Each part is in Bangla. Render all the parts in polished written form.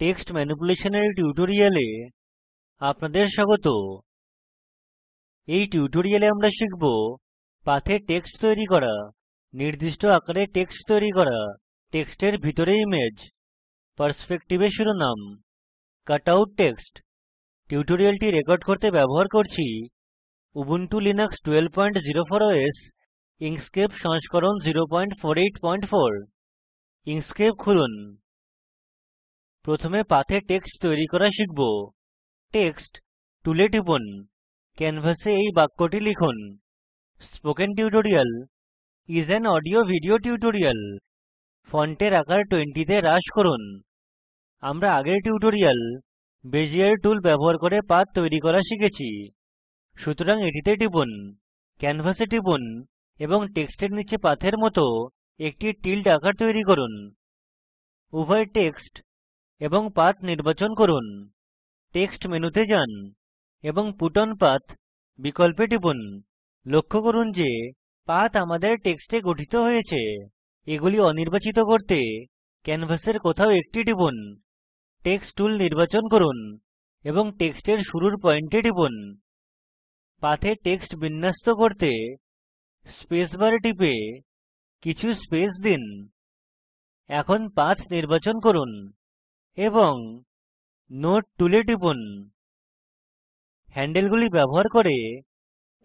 টেক্সট ম্যানিপুলেশনের টিউটোরিয়ালে আপনাদের স্বাগত। এই টিউটোরিয়ালে আমরা শিখব পাথে টেক্সট তৈরি করা, নির্দিষ্ট আকারে টেক্সট তৈরি করা, টেক্সটের ভিতরে ইমেজ, পার্সপেক্টিভে শিরোনাম, কাটআউট টেক্সট। টিউটোরিয়ালটি রেকর্ড করতে ব্যবহার করছি উবুন্টু লিনাক্স 1204 ওএস, ইঙ্কস্কেপ সংস্করণ 04844। ইঙ্কস্কেপ খুলুন। প্রথমে পাথে টেক্সট তৈরি করা শিখব। টেক্সট টুলে টিপুন, ক্যানভাসে এই বাক্যটি লিখুন: spoken tutorial is an audio video tutorial. ফন্টের আকার 20 তে হ্রাস করুন। আমরা আগের টিউটোরিয়াল বেজিয়ার টুল ব্যবহার করে পাথ তৈরি করা শিখেছি, সুতরাং এটিতে টিপুন, ক্যানভাসে টিপুন এবং টেক্সটের নিচে পাথের মত একটি টিল্ড আকার তৈরি করুন। উভয় টেক্সট এবং পাথ নির্বাচন করুন। টেক্সট মেনুতে যান এবং পুট অন পাথ বিকল্পে টিপুন। লক্ষ্য করুন যে পাথ আমাদের টেক্সটে গঠিত হয়েছে। এগুলি অনির্বাচিত করতে ক্যানভাসের কোথাও একটি টিপুন। টেক্সট টুল নির্বাচন করুন এবং টেক্সটের শুরুর পয়েন্টে টিপুন। পাথে টেক্সট বিন্যস্ত করতে স্পেস বার টিপে কিছু স্পেস দিন। এখন পাথ নির্বাচন করুন এবং নোড টুলে টিপুন। হ্যান্ডেলগুলি ব্যবহার করে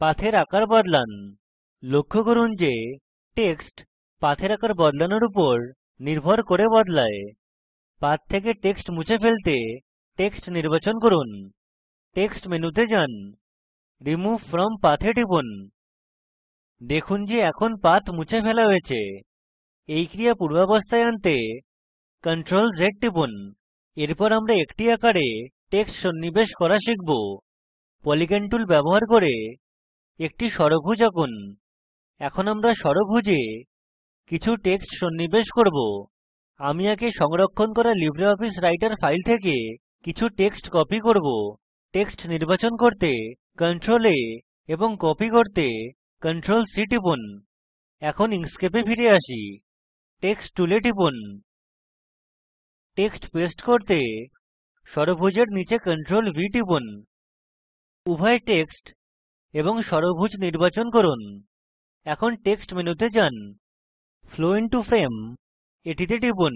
পাথের আকার বদলান। লক্ষ্য করুন যে টেক্সট পাথের আকার বদলানোর উপর নির্ভর করে বদলায়। পাথ থেকে টেক্সট মুছে ফেলতে টেক্সট নির্বাচন করুন। টেক্সট মেনুতে যান, রিমুভ ফ্রম পাথ এ টিপুন। দেখুন যে এখন পাথ মুছে ফেলা হয়েছে। এই ক্রিয়া পূর্বাবস্থায় আনতে Ctrl Z টিপুন। এরপর আমরা একটি আকারে টেক্সট সন্নিবেশ করা শিখব। পলিগন টুল ব্যবহার করে একটি ষড়ভুজ আঁকুন। এখন আমরা ষড়ভুজে কিছু টেক্সট সন্নিবেশ করব। আমি আগে সংরক্ষণ করা লিব্রিঅফিস রাইটার ফাইল থেকে কিছু টেক্সট কপি করব। টেক্সট নির্বাচন করতে Ctrl A এবং কপি করতে Ctrl C টিপুন। এখন ইঙ্কস্কেপে ফিরে আসি। টেক্সট টুলে টিপুন। টেক্সট পেস্ট করতে ষড়ভুজের নিচে Ctrl V টিপুন। উভয় টেক্সট এবং ষড়ভুজ নির্বাচন করুন। এখন টেক্সট মেনুতে যান, ফ্লো ইনটু ফ্রেম এটিতে টিপুন।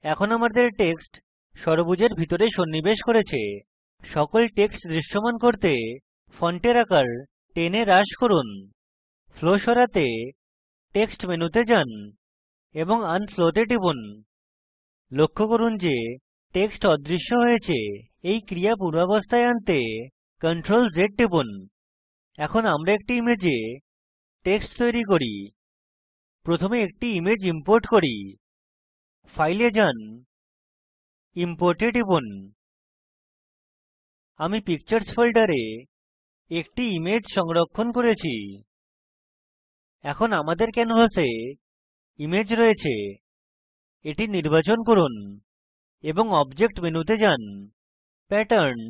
এখন আমাদের টেক্সট ষড়ভুজের ভিতরে সন্নিবেশ করেছে। সকল টেক্সট দৃশ্যমান করতে ফন্টের আকার 10 এ হ্রাস করুন। ফ্লো সরাতে টেক্সট মেনুতে যান এবং আনফ্লো তে টিপুন। লক্ষ্য করুন যে টেক্সট অদৃশ্য হয়েছে। এই ক্রিয়া পূর্বাবস্থায় আনতে Ctrl Z টিপুন। এখন আমরা একটি ইমেজে টেক্সট তৈরি করি। প্রথমে একটি ইমেজ ইম্পোর্ট করি। ফাইলে যান, ইম্পোর্ট এ টিপুন। আমি পিকচার্স ফোল্ডারে একটি ইমেজ সংরক্ষণ করেছি। এখন আমাদের ক্যানভাসে ইমেজ রয়েছে। এটি নির্বাচন করুন এবং অবজেক্ট মেনুতে যান, প্যাটার্ন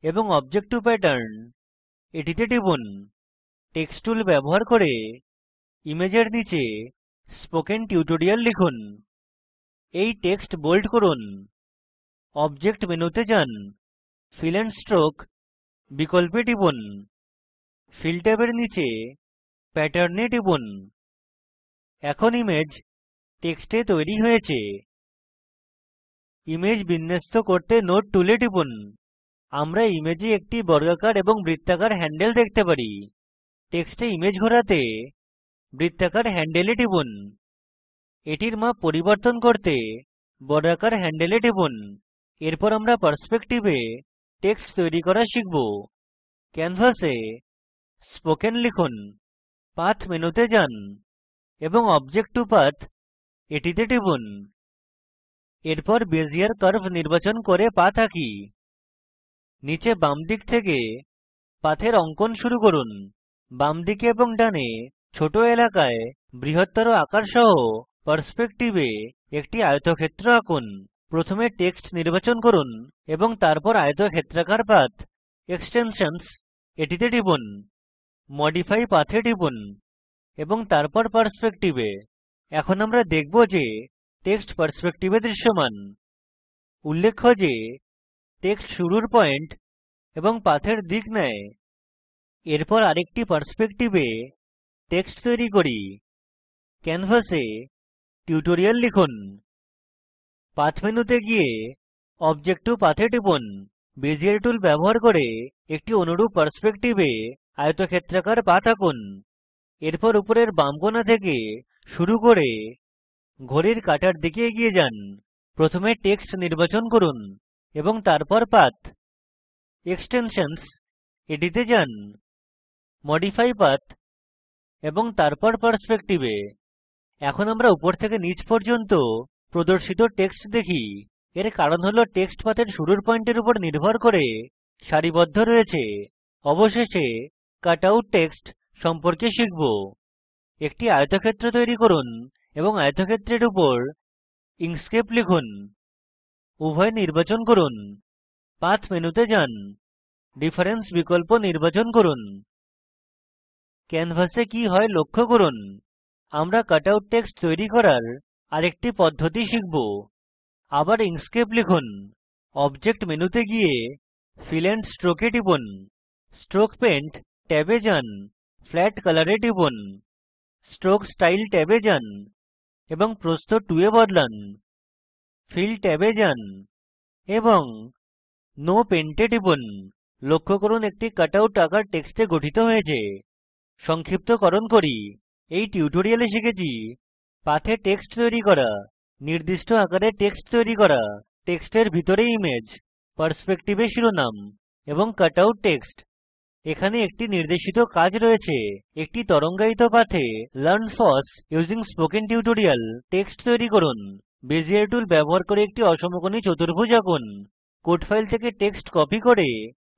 এবং অবজেক্ট টু প্যাটার্ন এটিতে টিপুন। টেক্সট টুল ব্যবহার করে ইমেজের নিচে স্পোকেন টিউটোরিয়াল লিখুন। এই টেক্সট বোল্ড করুন। অবজেক্ট মেনুতে যান, ফিল এন্ড স্ট্রোক বিকল্পে টিপুন। ফিল ট্যাবের নিচে প্যাটার্ন এ টিপুন। এখন ইমেজ টেক্সটে তৈরী হয়েছে। ইমেজ বিন্যস্ত করতে নোড টুলে টিপুন। আমরা ইমেজে একটি বর্গাকার এবং বৃত্তাকার হ্যান্ডেল দেখতে পারি। টেক্সটে ইমেজ ঘোরাতে বৃত্তাকার হ্যান্ডেলে টিপুন। এটির মাপ পরিবর্তন করতে বর্গাকার হ্যান্ডেলে টিপুন। এরপর আমরা পার্সপেক্টিভে টেক্সট তৈরি করা শিখব। ক্যানভাসে স্পোকেন লিখুন। পাথ মেনুতে যান এবং অবজেক্ট টু পাথ এটিতে টিপুন। এরপর বেজিয়ার কার্ভ নির্বাচন করে পাথ আঁকি। নিচে বাম দিক থেকে পাথের অঙ্কন শুরু করুন। বাম দিকে এবং ডানে ছোট এলাকায় বৃহত্তর আকার সহ পার্সপেক্টিভে একটি আয়তক্ষেত্র আঁকুন। প্রথমে টেক্সট নির্বাচন করুন এবং তারপর আয়তক্ষেত্রাকার পাথ এক্সটেনশনসহ এটিতে টিপুন। মডিফাই পাথ এ টিপুন এবং তারপর পার্সপেক্টিভে। এখন আমরা দেখব যে টেক্সট পার্সপেক্টিভে দৃশ্যমান। উল্লেখ্য যে টেক্সট শুরুর পয়েন্ট এবং পাথের দিক নেয়। এরপর আরেকটি পার্সপেক্টিভে টেক্সট তৈরি করি। ক্যানভাসে টিউটোরিয়াল লিখুন। পাথ মেনুতে গিয়ে অবজেক্ট টো পাথ এ টিপুন। বেজিয়ার টুল ব্যবহার করে একটি অনুরূপ পার্সপেক্টিভে আয়তক্ষেত্রাকার পাথ আঁকুন। এরপর উপরের বাম কোণা থেকে শুরু করে ঘড়ির কাঁটার দিকে এগিয়ে যান। প্রথমে টেক্সট নির্বাচন করুন এবং তারপর পাথ। এক্সটেনশনসহ এটিতে যান, মডিফাই পাথ এবং তারপর পার্সপেক্টিভে। এখন আমরা উপর থেকে নিচ পর্যন্ত প্রদর্শিত টেক্সট দেখি। এর কারণ হল টেক্সট পাথের শুরুর পয়েন্টের উপর নির্ভর করে সারিবদ্ধ রয়েছে। অবশেষে কাটআউট টেক্সট সম্পর্কে শিখব। একটি আয়তক্ষেত্র তৈরি করুন এবং আয়তক্ষেত্রের উপর ইঙ্কস্কেপ লিখুন। উভয় নির্বাচন করুন। পাথ মেনুতে যান, ডিফারেন্স বিকল্প নির্বাচন করুন। ক্যানভাসে কি হয় লক্ষ্য করুন। আমরা কাটআউট টেক্সট তৈরি করার আরেকটি পদ্ধতি শিখব। আবার ইঙ্কস্কেপ লিখুন। অবজেক্ট মেনুতে গিয়ে ফিল এন্ড স্ট্রোক এ টিপুন। স্ট্রোক পেইন্ট ট্যাবে যান, ফ্ল্যাট কলর এ টিপুন। স্ট্রোক স্টাইল ট্যাবে যান এবং প্রস্থ 2 এ বদলান। ফিল ট্যাবে যান এবং নো পেইন্ট এ টিপুন। লক্ষ্য করুন একটি কাটআউট আকার টেক্সটে গঠিত হয়েছে। সংক্ষিপ্তকরণ করি। এই টিউটোরিয়ালে শিখেছি পাথে টেক্সট তৈরি করা, নির্দিষ্ট আকারে টেক্সট তৈরি করা, টেক্সটের ভিতরে ইমেজ, পার্সপেক্টিভে শিরোনাম এবং কাটআউট টেক্সট। এখানে একটি নির্দেশিত কাজ রয়েছে। একটি তরঙ্গায়িত পাথে লার্ন ফস ইউজিং স্পোকেন টিউটোরিয়াল টেক্সট তৈরি করুন। বেজিয়ার টুল ব্যবহার করে একটি অসমকোণী চতুর্ভুজ আঁকুন। কোড ফাইল থেকে টেক্সট কপি করে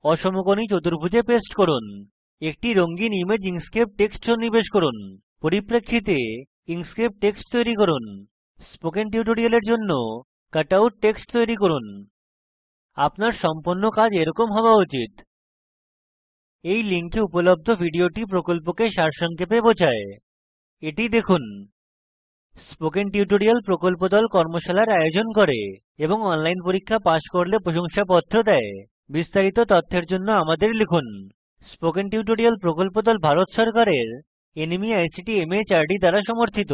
অসমকোণী চতুর্ভুজে পেস্ট করুন। একটি রঙিন ইমেজ ইঙ্কস্কেপ টেক্সট সন্নিবেশ করুন। পরিপ্রেক্ষিতে ইঙ্কস্কেপ টেক্সট তৈরি করুন। স্পোকেন টিউটোরিয়ালের জন্য কাটআউট টেক্সট তৈরি করুন। আপনার সম্পন্ন কাজ এরকম হওয়া উচিত। এই লিঙ্কে উপলব্ধ ভিডিওটি প্রকল্পকে সারসংক্ষেপে বোঝায়। এটি দেখুন। স্পোকেন টিউটোরিয়াল প্রকল্প দল কর্মশালার আয়োজন করে এবং অনলাইন পরীক্ষা পাস করলে প্রশংসাপত্র দেয়। বিস্তারিত তথ্যের জন্য আমাদের লিখুন। স্পোকেন টিউটোরিয়াল প্রকল্প দল ভারত সরকারের NMEICT MHRD দ্বারা সমর্থিত।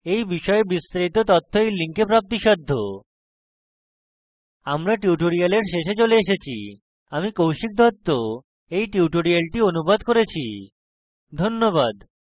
এই বিষয়ে বিস্তারিত তথ্য এই লিঙ্কে প্রাপ্তিসাধ্য। আমরা টিউটোরিয়ালের শেষে চলে এসেছি। আমি কৌশিক দত্ত এই টিউটোরিয়ালটি অনুবাদ করেছি। ধন্যবাদ।